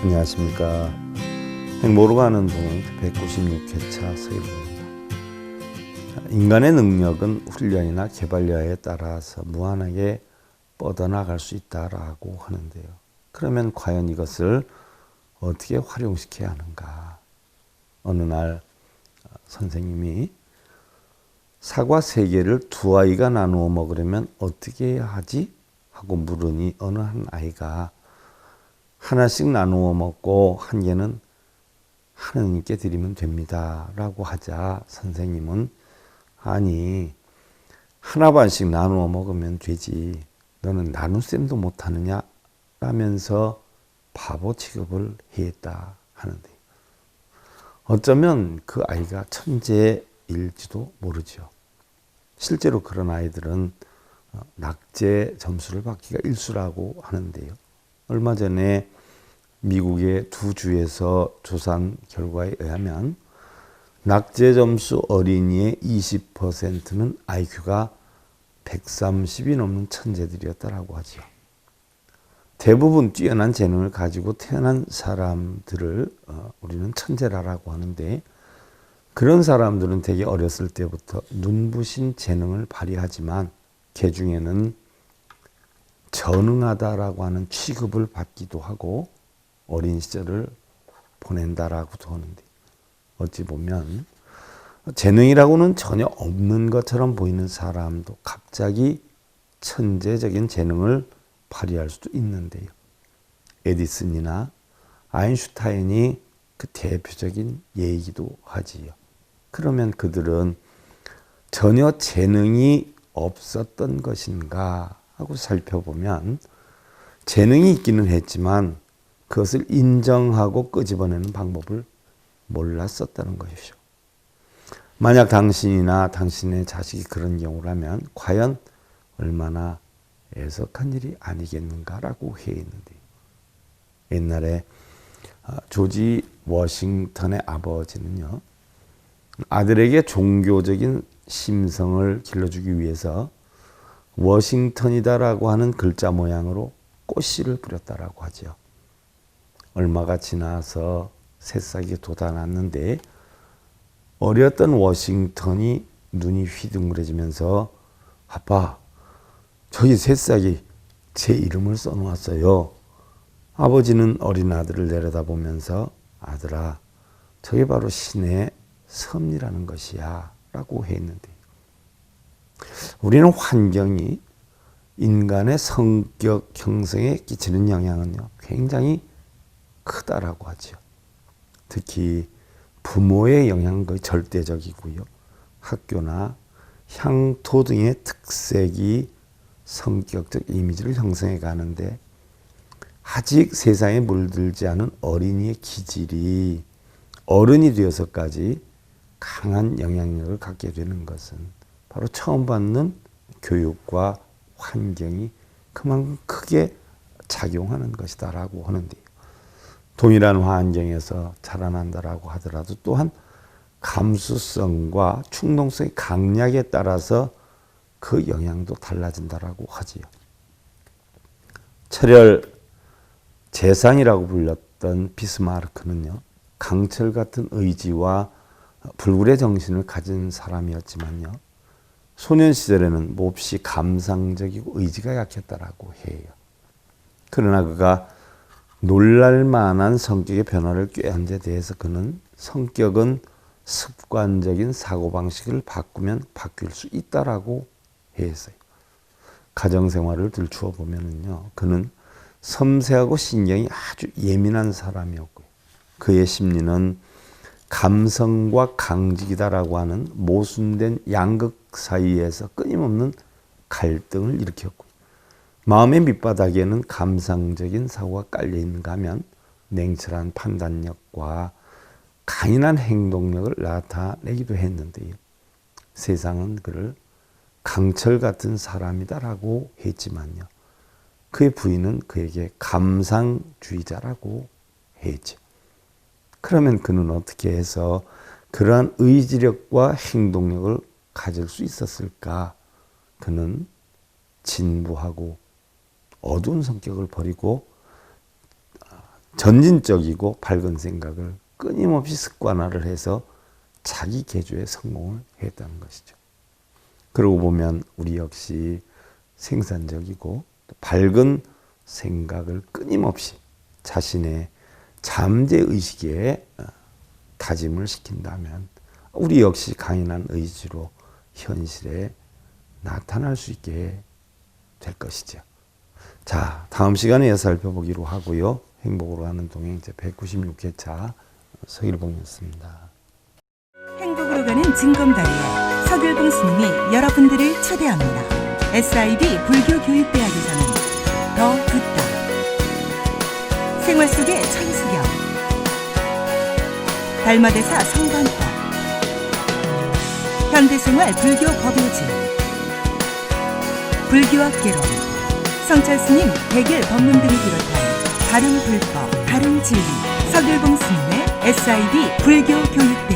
안녕하십니까. 행보로 가는 동 196회차 서일보입니다. 인간의 능력은 훈련이나 개발력에 따라서 무한하게 뻗어나갈 수 있다라고 하는데요. 그러면 과연 이것을 어떻게 활용시켜야 하는가? 어느 날 선생님이 사과 3개를 2아이가 나누어 먹으려면 어떻게 해야 하지? 하고 물으니 어느 한 아이가 하나씩 나누어 먹고 1개는 하느님께 드리면 됩니다 라고 하자 선생님은 아니 하나 반씩 나누어 먹으면 되지 너는 나눗셈도 못하느냐 라면서 바보 취급을 했다 하는데 어쩌면 그 아이가 천재일지도 모르죠. 실제로 그런 아이들은 낙제 점수를 받기가 일수라고 하는데요. 얼마 전에 미국의 2주에서 조사한 결과에 의하면 낙제 점수 어린이의 20%는 IQ가 130이 넘는 천재들이었다라고 하죠. 대부분 뛰어난 재능을 가지고 태어난 사람들을 우리는 천재라고 하는데 그런 사람들은 되게 어렸을 때부터 눈부신 재능을 발휘하지만 그 중에는 전능하다라고 하는 취급을 받기도 하고 어린 시절을 보낸다라고도 하는데 어찌 보면 재능이라고는 전혀 없는 것처럼 보이는 사람도 갑자기 천재적인 재능을 발휘할 수도 있는데요. 에디슨이나 아인슈타인이 그 대표적인 예이기도 하지요. 그러면 그들은 전혀 재능이 없었던 것인가 하고 살펴보면 재능이 있기는 했지만 그것을 인정하고 끄집어내는 방법을 몰랐었다는 것이죠. 만약 당신이나 당신의 자식이 그런 경우라면 과연 얼마나 애석한 일이 아니겠는가라고 해있는데 옛날에 조지 워싱턴의 아버지는요. 아들에게 종교적인 심성을 길러주기 위해서 워싱턴이다라고 하는 글자 모양으로 꽃씨를 뿌렸다라고 하죠. 얼마가 지나서 새싹이 돋아났는데 어렸던 워싱턴이 눈이 휘둥그레지면서 아빠 저기 새싹이 제 이름을 써놓았어요. 아버지는 어린 아들을 내려다보면서 아들아 저게 바로 신의 섭리라는 것이야 라고 했는데 우리는 환경이 인간의 성격 형성에 끼치는 영향은요 굉장히 크다라고 하죠. 특히 부모의 영향은 거의 절대적이고요. 학교나 향토 등의 특색이 성격적 이미지를 형성해 가는데 아직 세상에 물들지 않은 어린이의 기질이 어른이 되어서까지 강한 영향력을 갖게 되는 것은 바로 처음 받는 교육과 환경이 그만큼 크게 작용하는 것이다라고 하는데요. 동일한 환경에서 자라난다라고 하더라도 또한 감수성과 충동성의 강약에 따라서 그 영향도 달라진다라고 하지요. 철혈 재상이라고 불렸던 비스마르크는요. 강철 같은 의지와 불굴의 정신을 가진 사람이었지만요. 소년 시절에는 몹시 감상적이고 의지가 약했다라고 해요. 그러나 그가 놀랄만한 성격의 변화를 꾀한 데 대해서 그는 성격은 습관적인 사고방식을 바꾸면 바뀔 수 있다라고 했어요. 가정생활을 들추어 보면은요, 그는 섬세하고 신경이 아주 예민한 사람이었고요. 그의 심리는 감성과 강직이다라고 하는 모순된 양극 사이에서 끊임없는 갈등을 일으켰고 마음의 밑바닥에는 감상적인 사고가 깔려있는가 하면 냉철한 판단력과 강인한 행동력을 나타내기도 했는데요. 세상은 그를 강철 같은 사람이다라고 했지만요. 그의 부인은 그에게 감상주의자라고 했죠. 그러면 그는 어떻게 해서 그러한 의지력과 행동력을 가질 수 있었을까? 그는 진부하고 어두운 성격을 버리고 전진적이고 밝은 생각을 끊임없이 습관화를 해서 자기 개조에 성공을 했다는 것이죠. 그러고 보면 우리 역시 생산적이고 또 밝은 생각을 끊임없이 자신의 잠재의식에 다짐을 시킨다면 우리 역시 강인한 의지로 현실에 나타날 수 있게 될 것이죠. 자, 다음 시간에 살펴보기로 하고요. 행복으로 가는 동행 제196회차 서길봉이었습니다. 행복으로 가는 징검다리에 서길봉 스님이 여러분들을 초대합니다. SIB 불교교육대학에서는 더 듣다, 생활 속의 천수경, 달마대사 성관법, 현대생활 불교 법요지, 불교학개론, 성찰스님 백일 법문 등을 비롯한 다른 불법, 다른 진리, 서길봉 스님의 SIB 불교교육대학